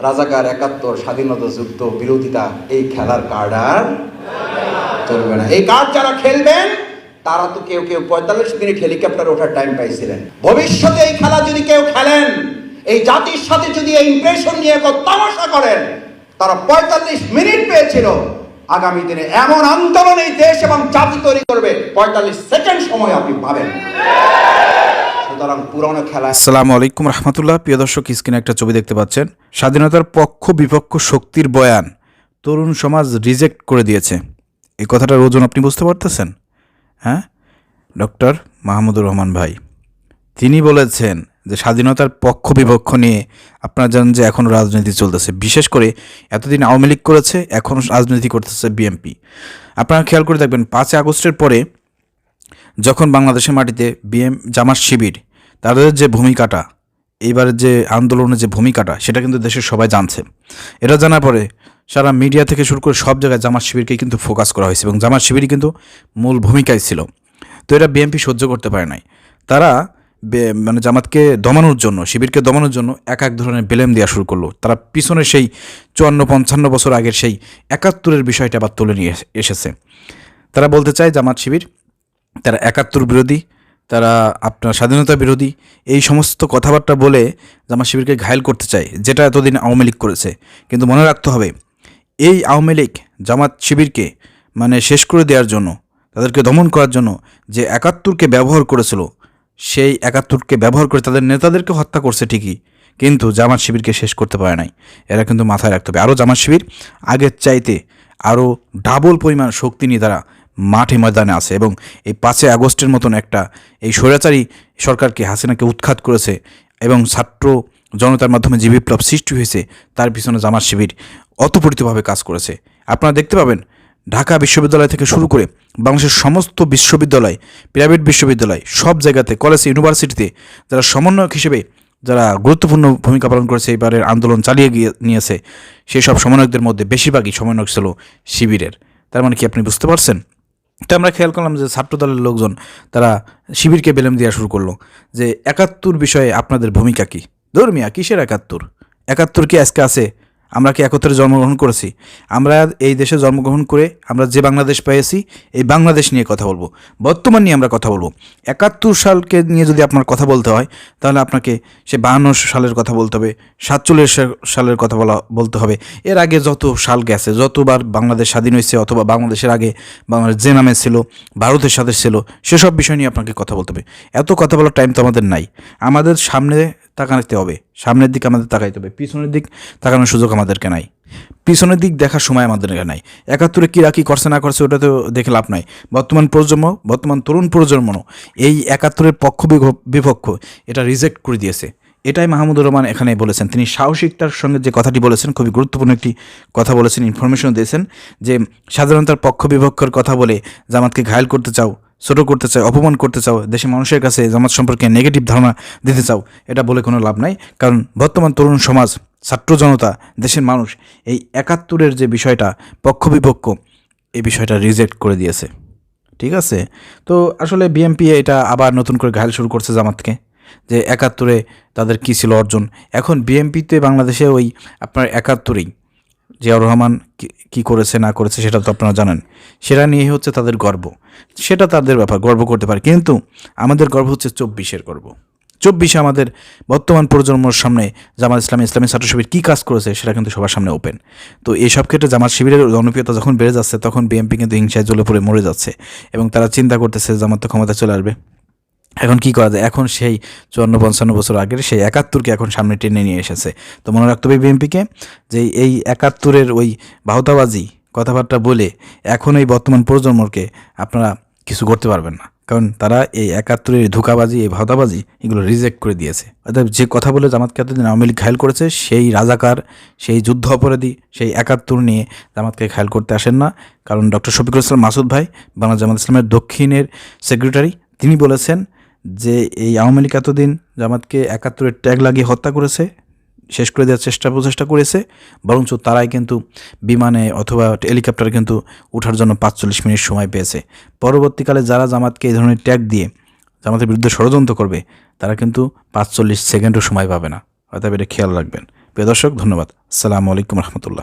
রাজাকার, 71, স্বাধীনতা যুদ্ধ, বিরোধিতা, এই খেলার কার্ড আর চলবে না। এই কার্ড যারা খেলবেন তারা তো কেউ 45 মিনিট হেলিকপ্টারে ওঠার টাইম পাইছিলেন। ভবিষ্যতে এই খেলা যদি কেউ খেলেন, এই জাতির সাথে যদি এই ইমপ্রেশন নিয়ে তামাশা করেন, তারা 45 মিনিট পেয়েছিল। আগামী দিনে এমন আন্দোলন এই দেশ এবং জাতি তৈরি করবে, 45 সেকেন্ড সময় আপনি পাবেন। সুতরাং পুরনো খেলা। আসসালামু আলাইকুম রহমতুল্লাহ। প্রিয় দর্শক, স্ক্রিনে একটা ছবি দেখতে পাচ্ছেন। স্বাধীনতার পক্ষ বিপক্ষ শক্তির বয়ান তরুণ সমাজ রিজেক্ট করে দিয়েছে। এই কথাটার ওজন আপনি বুঝতে পারতেছেন? হ্যাঁ, ডক্টর মাহমুদুর রহমান ভাই তিনি বলেছেন যে স্বাধীনতার পক্ষ বিপক্ষ নিয়ে আপনারা জানেন যে এখনও রাজনীতি চলতেছে। বিশেষ করে এতদিন আওয়ামী লীগ করেছে, এখন রাজনীতি করতেছে বিএনপি। আপনারা খেয়াল করে দেখবেন 5 আগস্টের পরে যখন বাংলাদেশের মাটিতে জামাত শিবির তাদের যে ভূমিকাটা, এইবারের যে আন্দোলনের যে ভূমিকাটা, সেটা কিন্তু দেশের সবাই জানছে। এটা জানার পরে সারা মিডিয়া থেকে শুরু করে সব জায়গায় জামাত শিবিরকেই কিন্তু ফোকাস করা হয়েছে এবং জামাত শিবিরই কিন্তু মূল ভূমিকায় ছিল। তো এটা বিএনপি সহ্য করতে পারে নাই। তারা মানে জামাতকে দমানোর জন্য, শিবিরকে দমানোর জন্য এক ধরনের ব্লেম দেওয়া শুরু করলো। তারা পিছনে সেই 54-55 বছর আগের সেই 71-এর বিষয়টা আবার তুলে নিয়ে এসেছে। তারা বলতে চায় জামাত শিবির তারা 71 বিরোধী, তারা আপনার স্বাধীনতা বিরোধী, এই সমস্ত কথাবার্তা বলে জামাত শিবিরকে ঘায়েল করতে চায়, যেটা এতদিন আওয়ামী লীগ করেছে। কিন্তু মনে রাখতে হবে, এই আওয়ামী লীগ জামাত শিবিরকে মানে শেষ করে দেওয়ার জন্য, তাদেরকে দমন করার জন্য যে 71কে ব্যবহার করেছিল, সেই 71কে ব্যবহার করে তাদের নেতাদেরকে হত্যা করছে ঠিকই, কিন্তু জামাত শিবিরকে শেষ করতে পারে নাই। এরা কিন্তু মাথায় রাখতে হবে। আরও জামাত শিবির আগের চাইতে আরও ডাবল পরিমাণ শক্তি নিয়ে তারা মাঠে ময়দানে আছে এবং এই 5 আগস্টের মতন একটা এই স্বৈরাচারী সরকারকে, হাসিনাকে উৎখাত করেছে এবং ছাত্র জনতার মাধ্যমে যে বিপ্লব সৃষ্টি হয়েছে তার পিছনে জামাত শিবির অতপরিতভাবে কাজ করেছে। আপনারা দেখতে পাবেন ঢাকা বিশ্ববিদ্যালয় থেকে শুরু করে বাংলাদেশের সমস্ত বিশ্ববিদ্যালয়, প্রাইভেট বিশ্ববিদ্যালয়, সব জায়গাতে, কলেজ, ইউনিভার্সিটিতে যারা সমন্বয়ক হিসেবে যারা গুরুত্বপূর্ণ ভূমিকা পালন করেছে, এবারের আন্দোলন চালিয়ে নিয়েছে, সেই সব সমন্বয়কদের মধ্যে বেশিরভাগই সমন্বয়ক ছিল শিবিরের। তার মানে কি আপনি বুঝতে পারছেন? তো আমরা খেয়াল করলাম যে ছাত্রদলের লোকজন তারা শিবিরকে ব্লেম দেওয়া শুরু করলো যে 71 বিষয়ে আপনাদের ভূমিকা কী? ধর্মিয়া কিসের 71 কি আজকে আছে? আমরা কি 71 জন্মগ্রহণ করেছি? আমরা এই দেশে জন্মগ্রহণ করে আমরা যে বাংলাদেশ পেয়েছি, এই বাংলাদেশ নিয়ে কথা বলবো, বর্তমান নিয়ে আমরা কথা বলবো। 71 সালকে নিয়ে যদি আপনার কথা বলতে হয়, তাহলে আপনাকে সে 52 সালের কথা বলতে হবে, 47 সালের কথা বলতে হবে। এর আগে যত সাল গেছে, যতবার বাংলাদেশ স্বাধীন হয়েছে, অথবা বাংলাদেশের আগে বাংলাদেশ যে নামে ছিল, ভারতের সাথে ছিল, সেসব বিষয় নিয়ে আপনাকে কথা বলতে হবে। এত কথা বলার টাইম তো আমাদের নাই। আমাদের সামনে তাকাতে হবে, সামনের দিক আমাদের তাকাইতে হবে, পিছনের দিক তাকানোর সুযোগ আমাদেরকে নাই। পিছনের দিক দেখার সময় আমাদেরকে নাই। 71-এ কী রাখি করছে না করছে ওটা তো দেখে লাভ নাই। বর্তমান তরুণ প্রজন্ম এই 71-এর পক্ষ বিপক্ষ এটা রিজেক্ট করে দিয়েছে। এটাই মাহমুদুর রহমান এখানে বলেছেন। তিনি সাহসিকতার সঙ্গে যে কথাটি বলেছেন, খুবই গুরুত্বপূর্ণ একটি কথা বলেছেন, ইনফরমেশন দিয়েছেন যে স্বাধীনতার পক্ষ বিপক্ষের কথা বলে জামাতকে ঘায়েল করতে চাও, ছোট করতে চাও, অপমান করতে চাও, দেশের মানুষের কাছে জামাত সম্পর্কে নেগেটিভ ধারণা দিতে চাও, এটা বলে কোনো লাভ নাই। কারণ বর্তমান তরুণ সমাজ, ছাত্র জনতা, দেশের মানুষ এই 71-এর যে বিষয়টা পক্ষ বিপক্ষ, এই বিষয়টা রিজেক্ট করে দিয়েছে। ঠিক আছে? তো আসলে বিএনপি এটা আবার নতুন করে ঘায়েল শুরু করছে জামাতকে, যে 71-এ তাদের কী ছিল অর্জন। এখন বিএনপিতে বাংলাদেশে ওই আপনার 71-এই জিয়াউর রহমান কী করেছে না করেছে সেটা তো আপনারা জানেন। সেটা নিয়ে হচ্ছে তাদের গর্ব, সেটা তাদের ব্যাপার, গর্ব করতে পারে। কিন্তু আমাদের গর্ব হচ্ছে 24-এর গর্ব। 24-এ আমাদের বর্তমান প্রজন্মের সামনে জামাত ইসলামী ছাত্র শিবির কী কাজ করেছে সেটা কিন্তু সবার সামনে ওপেন। তো এইসব ক্ষেত্রে জামাত শিবিরের জনপ্রিয়তা যখন বেড়ে যাচ্ছে, তখন বিএনপি কিন্তু হিংসায় জ্বলে পড়ে মরে যাচ্ছে এবং তারা চিন্তা করতেছে জামাত তো ক্ষমতা চলে আসবে। এখন কি করা যায়? এখন সেই 54-55 বছর আগের সেই 71-কে এখন সামনে টেনে নিয়ে এসেছে। তো মনে রাখতে হবে বিএনপিকে যে এই 71-এর ওই বাহুতাবাজি কথাবার্তা বলে এখন এই বর্তমান প্রজন্মকে আপনারা কিছু করতে পারবেন না। কারণ তারা এই 71-এর ধোঁকাবাজি, এই ভাওতাবাজি, এগুলো রিজেক্ট করে দিয়েছে। অর্থাৎ যে কথা বলে জামাতকে এতদিন আওয়ামী লীগ ঘায়েল করেছে, সেই রাজাকার, সেই যুদ্ধ অপরাধী, সেই 71 নিয়ে জামাতকে ঘায়েল করতে আসেন না। কারণ ডক্টর শফিকুল ইসলাম মাসুদ ভাই, বাংলাদেশ জামাত ইসলামের দক্ষিণের সেক্রেটারি, তিনি বলেছেন যে এই আওয়ামী লীগ এতদিন জামাতকে 71-এর ট্যাগ লাগিয়ে হত্যা করেছে, শেষ করে দেওয়ার প্রচেষ্টা করেছে, বরঞ্চ তারাই কিন্তু বিমানে অথবা হেলিকপ্টারে কিন্তু ওঠার জন্য 45 মিনিট সময় পেয়েছে। পরবর্তীকালে যারা জামাতকে এই ধরনের ট্যাগ দিয়ে জামাতের বিরুদ্ধে ষড়যন্ত্র করবে, তারা কিন্তু 45 সেকেন্ডও সময় পাবে না। অতএব এটা খেয়াল রাখবেন। প্রিয় দর্শক, ধন্যবাদ। আসসালামু আলাইকুম রহমতুল্লাহ।